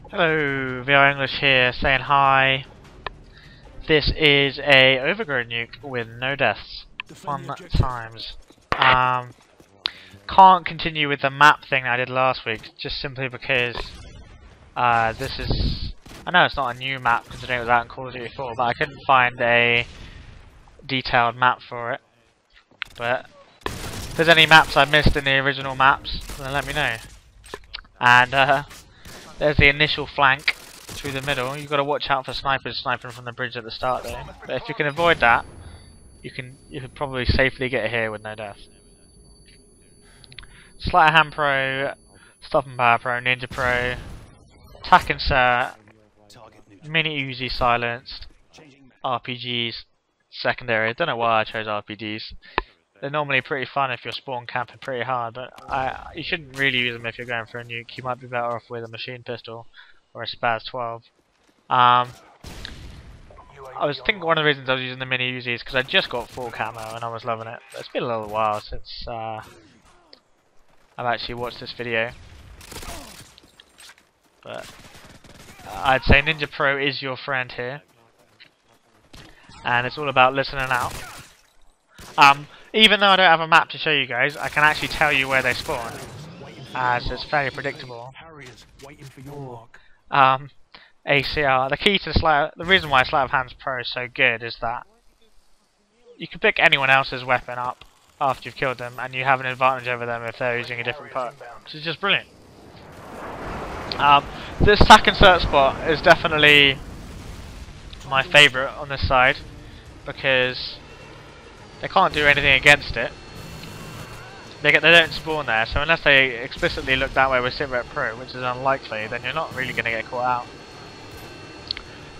Hello, VR English here, saying hi. This is a Overgrown nuke with no deaths. Fun times. Can't continue with the map thing that I did last week, just simply because this is... I know it's not a new map considering it was out in Call of Duty 4, but I couldn't find a detailed map for it. But if there's any maps I missed in the original maps, then let me know. And there's the initial flank through the middle. You've got to watch out for snipers sniping from the bridge at the start though. But if you can avoid that, you can probably safely get here with no death. Sleight of Hand Pro, Stop and Power Pro, Ninja Pro, Attack Insert, Mini Uzi Silenced, RPGs, Secondary. I don't know why I chose RPGs. They're normally pretty fun if you're spawn camping pretty hard, but you shouldn't really use them if you're going for a nuke. You might be better off with a machine pistol or a Spaz 12. I was thinking one of the reasons I was using the mini Uzi is because I just got full camo and I was loving it. It's been a little while since I've actually watched this video, but I'd say Ninja Pro is your friend here, and it's all about listening out. Even though I don't have a map to show you guys, I can actually tell you where they spawn, as it's fairly predictable. ACR. The key to the reason why Sleight of Hand Pro is so good is that you can pick anyone else's weapon up after you've killed them, and you have an advantage over them if they're using a different perk, which is just brilliant. This Attack Insert spot is definitely my favourite on this side, because they can't do anything against it. They don't spawn there, so unless they explicitly look that way with Cigarette Pro, which is unlikely, then you're not really going to get caught out.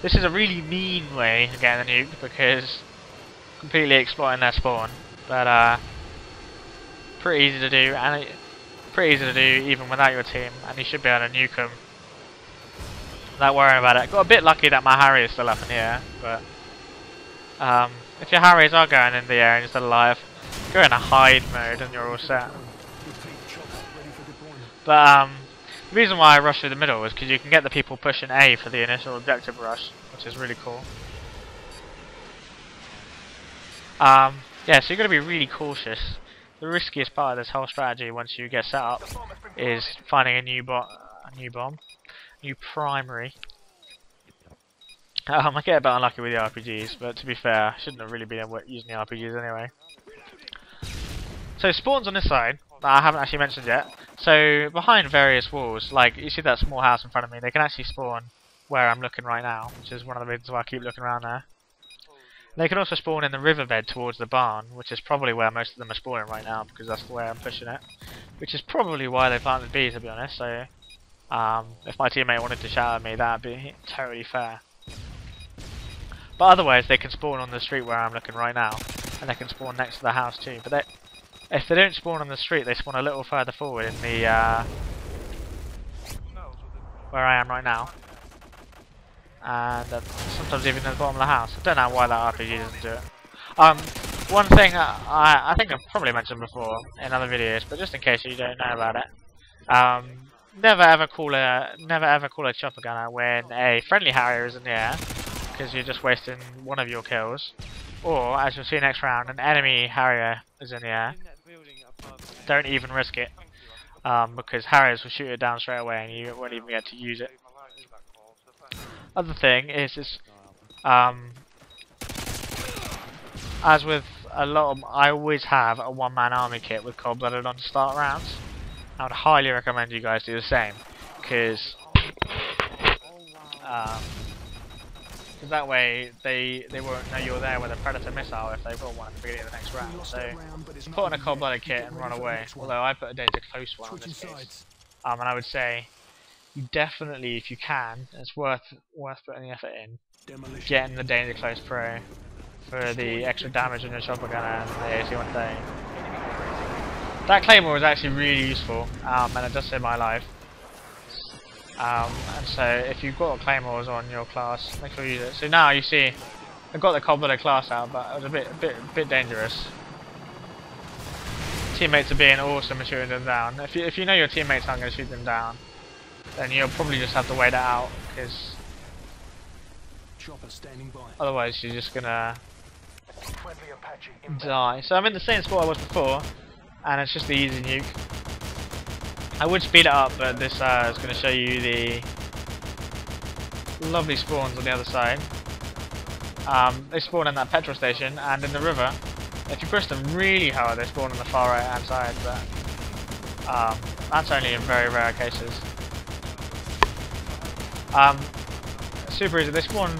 This is a really mean way of getting a nuke, because completely exploiting their spawn, but pretty easy to do, and pretty easy to do even without your team, and you should be able to nuke them without worrying about it. Got a bit lucky that my Harry is still up in the air, but if your Harrys are going in the air and you're still alive, go in a hide mode and you're all set. But the reason why I rush through the middle is because you can get the people pushing A for the initial objective rush, which is really cool. Yeah, so you've got to be really cautious. The riskiest part of this whole strategy, once you get set up, is finding a new primary. I get a bit unlucky with the RPGs, but to be fair, I shouldn't have really been using the RPGs anyway. So spawns on this side, that I haven't actually mentioned yet. So behind various walls, like you see that small house in front of me, they can actually spawn where I'm looking right now, which is one of the reasons why I keep looking around there. They can also spawn in the riverbed towards the barn, which is probably where most of them are spawning right now, because that's the way I'm pushing it. Which is probably why they planted B, to be honest, so if my teammate wanted to shout at me, that'd be totally fair. But otherwise, they can spawn on the street where I'm looking right now, and they can spawn next to the house too. But if they don't spawn on the street, they spawn a little further forward in the where I am right now, and sometimes even at the bottom of the house. I don't know why that RPG doesn't do it. One thing I think I've probably mentioned before in other videos, but just in case you don't know about it, never ever call a chopper gunner when a friendly Harrier is in the air, because you're just wasting one of your kills. Or, as you'll see next round, an enemy Harrier is in the air. Don't even risk it, because Harriers will shoot it down straight away and you won't even get to use it. Other thing is as with a lot of, I always have a one-man army kit with cold-blooded on to start rounds. I would highly recommend you guys do the same, because that way they won't know you're there with a Predator missile if they've got one at the beginning of the next round. So put on a cold-blooded kit and run away, although I put a danger close one in this case. And I would say you definitely, if you can, it's worth putting the effort in getting the danger close pro for the extra damage on your chopper gunner and the AC-130. That claymore is actually really useful, and it does save my life. And so if you've got claymores on your class, make sure you use it. So now you see, I've got the cold-blooded class out, but it was a bit dangerous. Teammates are being awesome and shooting them down. If you know your teammates aren't going to shoot them down, then you'll probably just have to wait it out, because otherwise you're just gonna die. So I'm in the same spot I was before, and it's just the easy nuke. I would speed it up, but this is going to show you the lovely spawns on the other side. They spawn in that petrol station and in the river. If you push them really hard, they spawn on the far right hand side, but that's only in very rare cases. Super easy. They spawn.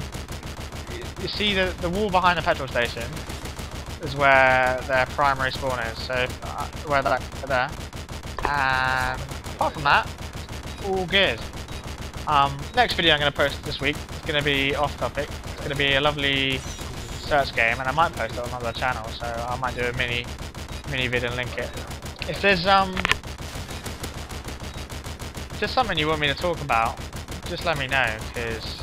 You see the wall behind the petrol station is where their primary spawn is. So where they're there. And apart from that, all good. Next video I'm going to post this week is going to be off topic. It's going to be a lovely search game, and I might post it on another channel, so I might do a mini vid and link it. If there's something you want me to talk about, just let me know, because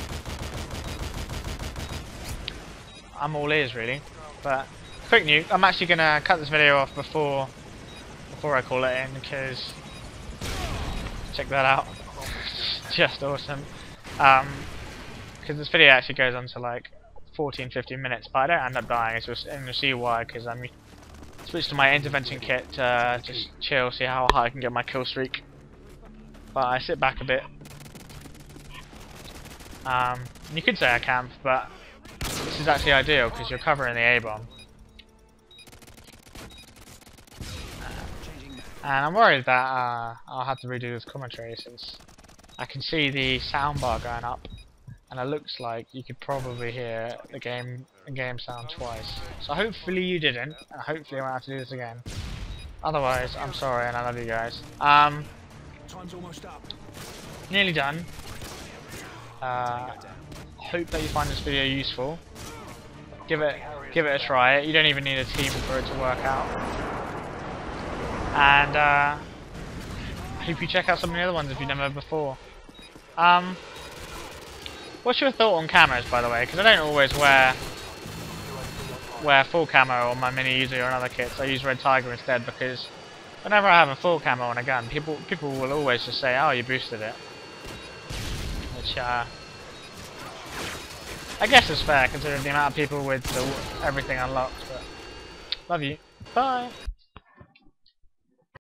I'm all ears really. But quick nuke, I'm actually going to cut this video off before I call it in, because check that out. Just awesome. Because this video actually goes on to like 14-15 minutes, but I don't end up dying, and you'll see why, because I switched to my intervention kit to just chill, see how high I can get my kill streak. But I sit back a bit. You could say I camp, but this is actually ideal because you're covering the A-bomb. And I'm worried that I'll have to redo this commentary, since I can see the soundbar going up, and it looks like you could probably hear the game sound twice. So hopefully you didn't, and hopefully I won't have to do this again. Otherwise, I'm sorry, and I love you guys. Time's almost up. Nearly done. Hope that you find this video useful. Give it a try. You don't even need a team for it to work out. And I hope you check out some of the other ones if you've never before. What's your thought on cameras, by the way? Because I don't always wear full camo on my mini Uzi or another kits. I use Red Tiger instead, because whenever I have a full camo on a gun, people will always just say, "Oh, you boosted it," which I guess is fair considering the amount of people with everything unlocked. But love you. Bye.